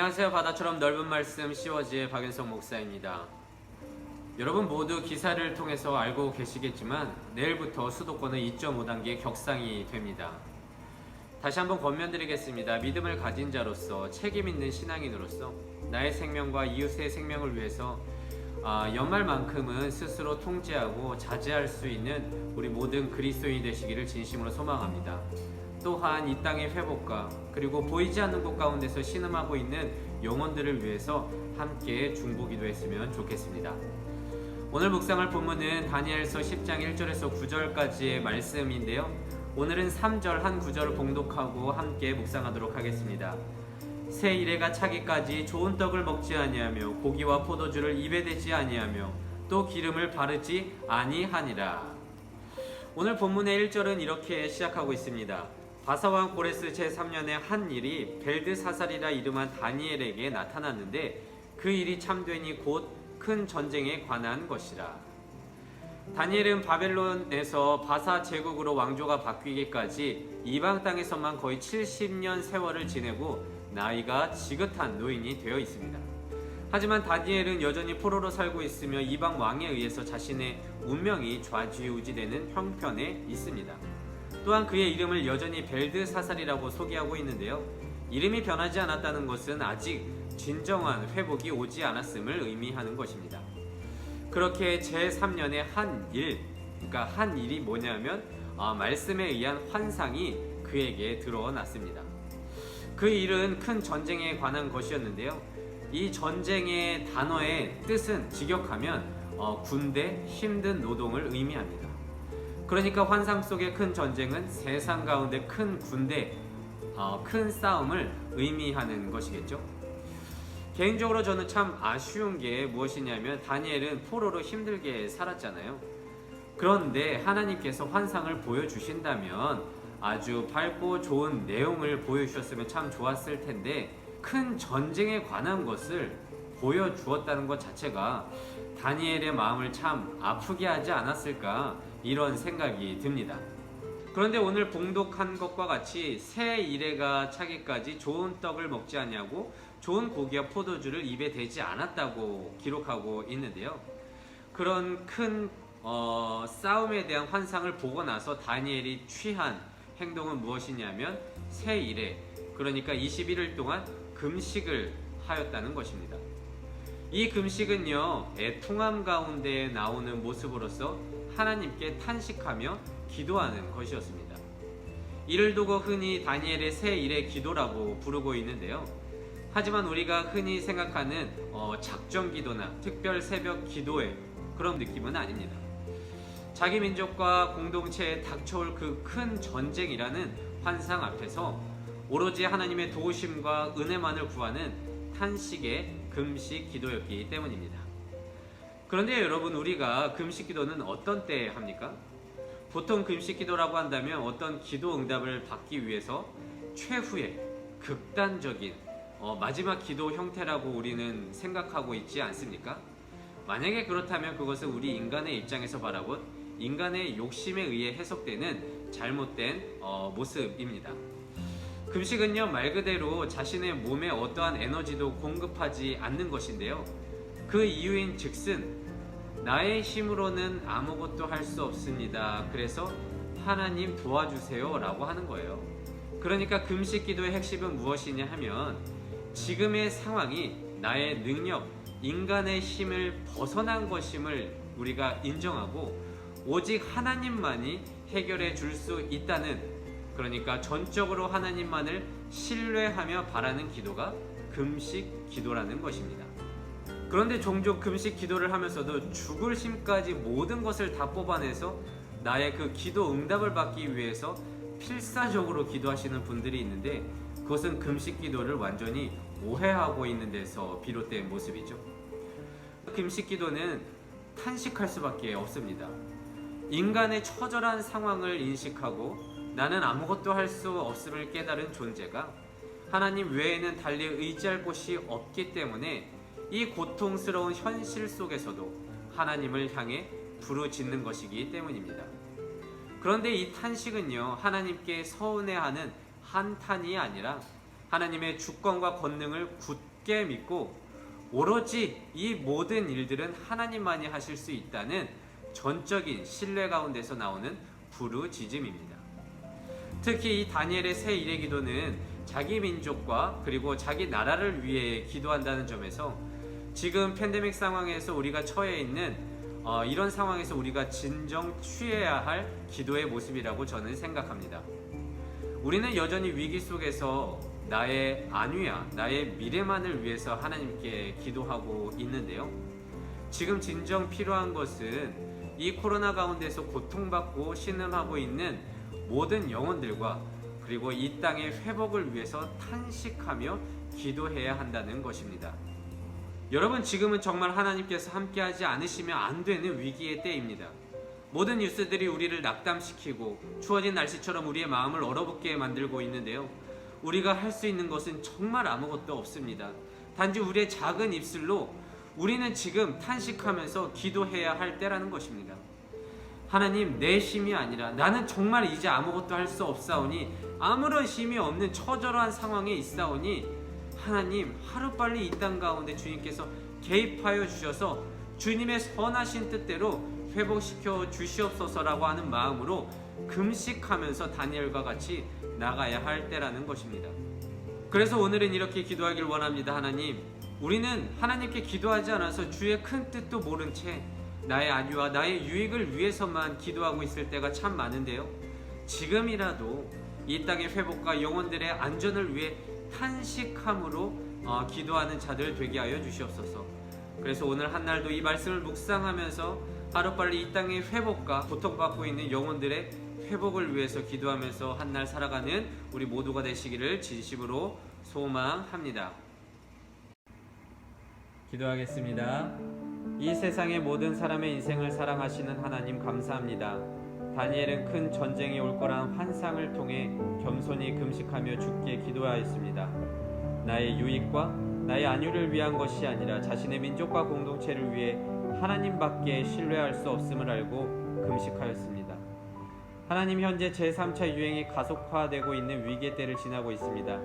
안녕하세요. 바다처럼 넓은 말씀 시워지의 박윤성 목사입니다. 여러분 모두 기사를 통해서 알고 계시겠지만 내일부터 수도권은 2.5단계 격상이 됩니다. 다시 한번 권면드리겠습니다. 믿음을 가진 자로서, 책임 있는 신앙인으로서 나의 생명과 이웃의 생명을 위해서 연말만큼은 스스로 통제하고 자제할 수 있는 우리 모든 그리스도인이 되시기를 진심으로 소망합니다. 또한 이 땅의 회복과 그리고 보이지 않는 곳 가운데서 신음하고 있는 영혼들을 위해서 함께 중보기도했으면 좋겠습니다. 오늘 묵상할 본문은 다니엘서 10장 1절에서 9절까지의 말씀인데요. 오늘은 3절 한 구절을 봉독하고 함께 묵상하도록 하겠습니다. 새 이래가 차기까지 좋은 떡을 먹지 아니하며 고기와 포도주를 입에 대지 아니하며 또 기름을 바르지 아니하니라. 오늘 본문의 1절은 이렇게 시작하고 있습니다. 바사왕 고레스 제3년에 한 일이 벨드사살이라 이름한 다니엘에게 나타났는데 그 일이 참되니 곧 큰 전쟁에 관한 것이라. 다니엘은 바벨론에서 바사 제국으로 왕조가 바뀌기까지 이방 땅에서만 거의 70년 세월을 지내고 나이가 지긋한 노인이 되어 있습니다. 하지만 다니엘은 여전히 포로로 살고 있으며 이방 왕에 의해서 자신의 운명이 좌지우지되는 형편에 있습니다. 또한 그의 이름을 여전히 벨드사살이라고 소개하고 있는데요. 이름이 변하지 않았다는 것은 아직 진정한 회복이 오지 않았음을 의미하는 것입니다. 그렇게 제3년의 한 일이 뭐냐면 말씀에 의한 환상이 그에게 드러났습니다. 그 일은 큰 전쟁에 관한 것이었는데요. 이 전쟁의 단어의 뜻은 직역하면 군대, 힘든 노동을 의미합니다. 그러니까 환상 속의 큰 전쟁은 세상 가운데 큰 군대, 큰 싸움을 의미하는 것이겠죠. 개인적으로 저는 참 아쉬운 게 무엇이냐면 다니엘은 포로로 힘들게 살았잖아요. 그런데 하나님께서 환상을 보여주신다면 아주 밝고 좋은 내용을 보여주셨으면 참 좋았을 텐데 큰 전쟁에 관한 것을 보여주었다는 것 자체가 다니엘의 마음을 참 아프게 하지 않았을까 이런 생각이 듭니다. 그런데 오늘 봉독한 것과 같이 새 이래가 차기까지 좋은 떡을 먹지 않냐고 좋은 고기와 포도주를 입에 대지 않았다고 기록하고 있는데요. 그런 큰 싸움에 대한 환상을 보고 나서 다니엘이 취한 행동은 무엇이냐면 새 이래, 그러니까 21일 동안 금식을 하였다는 것입니다. 이 금식은요, 애통함 가운데 나오는 모습으로서 하나님께 탄식하며 기도하는 것이었습니다. 이를 두고 흔히 다니엘의 새 일의 기도라고 부르고 있는데요. 하지만 우리가 흔히 생각하는 작정 기도나 특별 새벽 기도의 그런 느낌은 아닙니다. 자기 민족과 공동체에 닥쳐올 그 큰 전쟁이라는 환상 앞에서 오로지 하나님의 도우심과 은혜만을 구하는 탄식의 금식 기도였기 때문입니다. 그런데 여러분, 우리가 금식 기도는 어떤 때 합니까? 보통 금식 기도라고 한다면 어떤 기도 응답을 받기 위해서 최후의 극단적인 마지막 기도 형태라고 우리는 생각하고 있지 않습니까? 만약에 그렇다면 그것은 우리 인간의 입장에서 바라본 인간의 욕심에 의해 해석되는 잘못된 모습입니다. 금식은요, 말 그대로 자신의 몸에 어떠한 에너지도 공급하지 않는 것인데요. 그 이유인 즉슨 나의 힘으로는 아무것도 할 수 없습니다. 그래서 하나님 도와주세요 라고 하는 거예요. 그러니까 금식 기도의 핵심은 무엇이냐 하면 지금의 상황이 나의 능력, 인간의 힘을 벗어난 것임을 우리가 인정하고 오직 하나님만이 해결해 줄 수 있다는, 그러니까 전적으로 하나님만을 신뢰하며 바라는 기도가 금식 기도라는 것입니다. 그런데 종종 금식 기도를 하면서도 죽을 힘까지 모든 것을 다 뽑아내서 나의 그 기도 응답을 받기 위해서 필사적으로 기도하시는 분들이 있는데 그것은 금식 기도를 완전히 오해하고 있는 데서 비롯된 모습이죠. 금식 기도는 탄식할 수밖에 없습니다. 인간의 처절한 상황을 인식하고 나는 아무것도 할 수 없음을 깨달은 존재가 하나님 외에는 달리 의지할 곳이 없기 때문에 이 고통스러운 현실 속에서도 하나님을 향해 부르짖는 것이기 때문입니다. 그런데 이 탄식은요, 하나님께 서운해하는 한탄이 아니라 하나님의 주권과 권능을 굳게 굳게 믿고 오로지 이 모든 일들은 하나님만이 하실 수 있다는 전적인 신뢰 가운데서 나오는 부르짖음입니다. 특히 이 다니엘의 새 일의 기도는 자기 민족과 그리고 자기 나라를 위해 기도한다는 점에서 지금 팬데믹 상황에서 우리가 처해 있는 이런 상황에서 우리가 진정 취해야 할 기도의 모습이라고 저는 생각합니다. 우리는 여전히 위기 속에서 나의 안위와 나의 미래만을 위해서 하나님께 기도하고 있는데요. 지금 진정 필요한 것은 이 코로나 가운데서 고통받고 신음하고 있는 모든 영혼들과 그리고 이 땅의 회복을 위해서 탄식하며 기도해야 한다는 것입니다. 여러분, 지금은 정말 하나님께서 함께하지 않으시면 안 되는 위기의 때입니다. 모든 뉴스들이 우리를 낙담시키고 추워진 날씨처럼 우리의 마음을 얼어붙게 만들고 있는데요. 우리가 할 수 있는 것은 정말 아무것도 없습니다. 단지 우리의 작은 입술로 우리는 지금 탄식하면서 기도해야 할 때라는 것입니다. 하나님, 내 힘이 아니라 나는 정말 이제 아무것도 할 수 없사오니 아무런 힘이 없는 처절한 상황에 있사오니 하나님, 하루빨리 이 땅 가운데 주님께서 개입하여 주셔서 주님의 선하신 뜻대로 회복시켜 주시옵소서라고 하는 마음으로 금식하면서 다니엘과 같이 나가야 할 때라는 것입니다. 그래서 오늘은 이렇게 기도하길 원합니다. 하나님, 우리는 하나님께 기도하지 않아서 주의 큰 뜻도 모른 채 나의 안위와 나의 유익을 위해서만 기도하고 있을 때가 참 많은데요. 지금이라도 이 땅의 회복과 영혼들의 안전을 위해 탄식함으로 기도하는 자들 되게 하여 주시옵소서. 그래서 오늘 한날도 이 말씀을 묵상하면서 하루빨리 이 땅의 회복과 고통받고 있는 영혼들의 회복을 위해서 기도하면서 한날 살아가는 우리 모두가 되시기를 진심으로 소망합니다. 기도하겠습니다. 이 세상의 모든 사람의 인생을 사랑하시는 하나님, 감사합니다. 다니엘은 큰 전쟁이 올 거란 환상을 통해 겸손히 금식하며 주께 기도하였습니다. 나의 유익과 나의 안위를 위한 것이 아니라 자신의 민족과 공동체를 위해 하나님밖에 신뢰할 수 없음을 알고 금식하였습니다. 하나님, 현재 제3차 유행이 가속화되고 있는 위기의 때를 지나고 있습니다.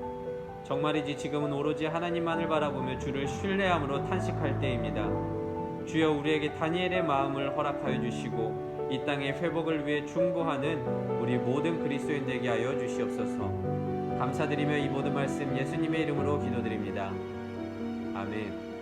정말이지 지금은 오로지 하나님만을 바라보며 주를 신뢰함으로 탄식할 때입니다. 주여, 우리에게 다니엘의 마음을 허락하여 주시고 이 땅의 회복을 위해 중보하는 우리 모든 그리스도인 되게 하여 주시옵소서. 감사드리며 이 모든 말씀 예수님의 이름으로 기도드립니다. 아멘.